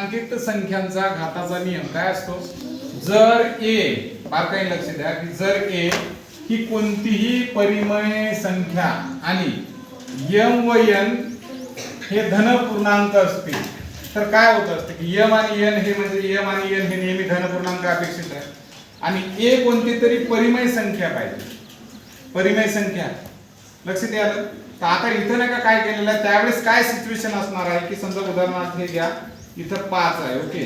पूर्णांकित संख्यांचा घाताचा नियम काय असतो? जर a, बारकाईने लक्ष द्या की जर a ही कोणतीही परिमेय संख्या आणि m व n हे धन पूर्णांक असतील तर काय होत असते की m आणि n हे म्हणजे m आणि n हे नेहमी धन पूर्णांक अपेक्षित आहे आणि a कोणती तरी परिमेय संख्या पाहिजे. परिमेय संख्या लक्षात आलं. तर आता इथं नाही का काय केलेलं आहे त्यावेळेस काय सिच्युएशन असणार आहे की समजा उदाहरणार्थ हे घ्या इथं 5 आहे. ओके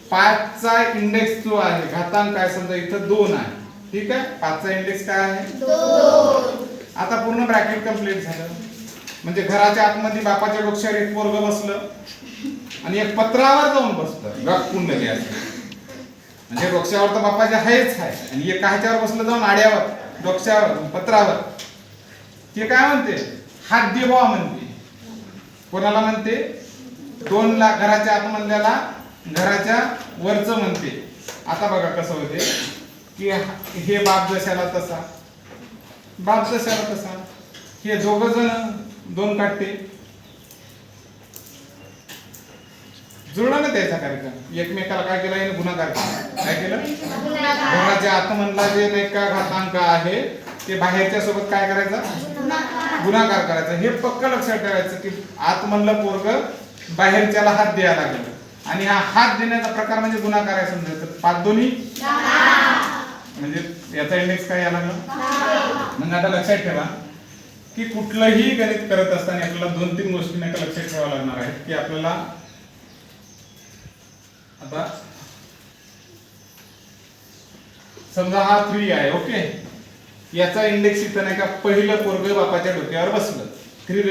5 चा इंडेक्स जो आहे घातांक काय समजा इथं 2 आहे. ठीक आहे 5 चा इंडेक्स काय आहे 2. आता पूर्ण ब्रॅकेट कंप्लीट झालं म्हणजे घराच्या आतमध्ये बापाच्या डोक्यावर एक पोरग बसलं आणि एक पत्रावर जाऊन बसलं गटकुंड घ्यायचं म्हणजे डोक्यावर तर बापाच्या आहेच आहे आणि एक काह्याच्यावर बसलं जाऊन आड्यावर डोक्यावर पत्रावर. ते काय म्हणते हात दे बुवा म्हणते. कोणाला म्हणते 2 लाख घराच्या आतमधल्याला घराच्या वरचं म्हणते. आता बघा कसं होते की हे बाप जशाला तसा बाप जशाला तसा हे दोघ जण 2 काढते जुळला ना त्याचा कार्यक्रम. एकमेकाला काय केला याने गुणाकार केला. काय केलं घराच्या आतमधला जे नाही का घातांक आहे ते बाहेरच्या सोबत काय करायचं गुणाकार करायचा. हे पक्क लक्षात ठेवायचं की आतमधलं पोरग बाहेरच्याला हात द्यायला लागेल आणि हा हात देण्याचा प्रकार म्हणजे गुणाकार आहे समजायचं. 5 दोन्ही 10 म्हणजे याचा इंडेक्स काय यायला लागला. मग आता लक्षात ठेवा की कुठलंही गणित करत असताना आपल्याला 2-3 गोष्टी नाही का लक्षात ठेवाव्या लागणार आहेत की आपल्याला आता समजा हा 3 आहे. ओके याचा इंडेक्स इथं नाही का पहिलं पोरग बापाच्या डोक्यावर बसलं 3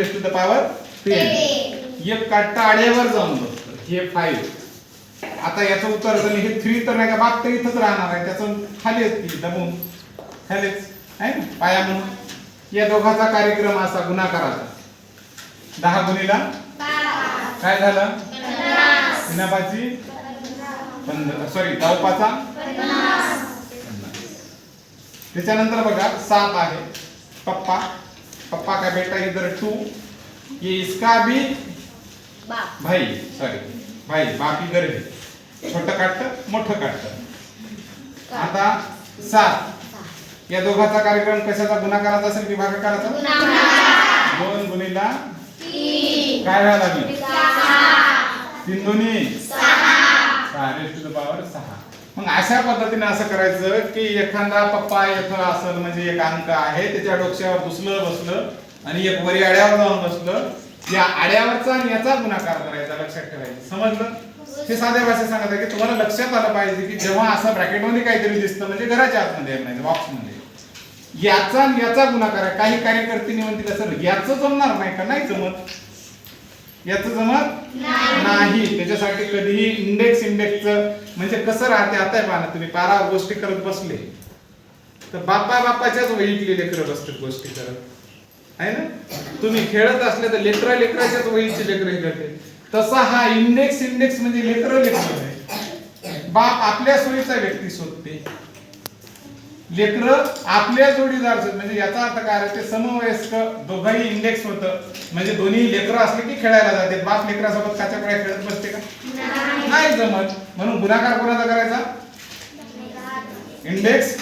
एक काढता आड्यावर जाऊन बसलं हे 5. आता याचं उत्तर हे 3 तर नाही का बाप तर इथंच राहणार आहे त्याचं खालीच ती दबून खालीच आहे ना पाया म्हणून. या दोघांचा कार्यक्रम असा गुणाकाराचा 10 गुणिला काय झालं 50 सॉरी 10 त्याच्यानंतर बघा 7 आहे. पप्पा पप्पा का बेटा इधर 2 ये इसका भी भाई सॉरी भाई बाप इधर है छोटं काढतं मोठं काढतं. आता 7 या दोघांचा कार्यक्रम कशाचा गुणाकाराचा असेल की भागाकाराचा 2 गुणिला काय व्हायला लागेल 3 दोन्ही 6 रेज टू द पॉवर 6. मग अशा पद्धतीने असं करायचं की एखादा पप्पा इथं असेल म्हणजे एक अंक आहे त्याच्या डोक्यावर बसलं आणि एक वरी आड्यावर जाऊन बसलं या आड्यावरचा आणि याचा गुणाकार करायचा. लक्षात ठेवायचं समजलं. हे साध्या भाषेत सांगत आहे की तुम्हाला लक्षात आलं पाहिजे की जेव्हा असं ब्रॅकेटमध्ये काहीतरी दिसतं म्हणजे घराच्या आतमध्ये नाही बॉक्समध्ये याचा आणि याचा गुणाकार आहे. काही कार्यकर्ते म्हणतील असं याचं जमणार नाही का नाही जमत याचं जमत नाही. त्याच्यासाठी कधीही इंडेक्सचं म्हणजे कसं राहते आता पहा ना तुम्ही पारा गोष्टी करत बसले तर बापाच्याच वहीतले लेकरं बसतात गोष्टी करत आहे ना. तुम्ही खेळत असले तर लेकराच्याच वहीचे लेकरं करते. तसा हा इंडेक्स म्हणजे लेकरं आहे. बाप आपल्या सोयीचा व्यक्ती शोधते लेकरं आपल्या जोडीदार म्हणजे याचा अर्थ काय ते समवयस्क दोघंही इंडेक्स होतं म्हणजे दोन्ही लेकरं असले की खेळायला जाते. बाप लेकरासोबत काच्याकडे खेळत बसते का नाही जमत. म्हणून गुणाकार कोणाचा करायचा इंडेक्स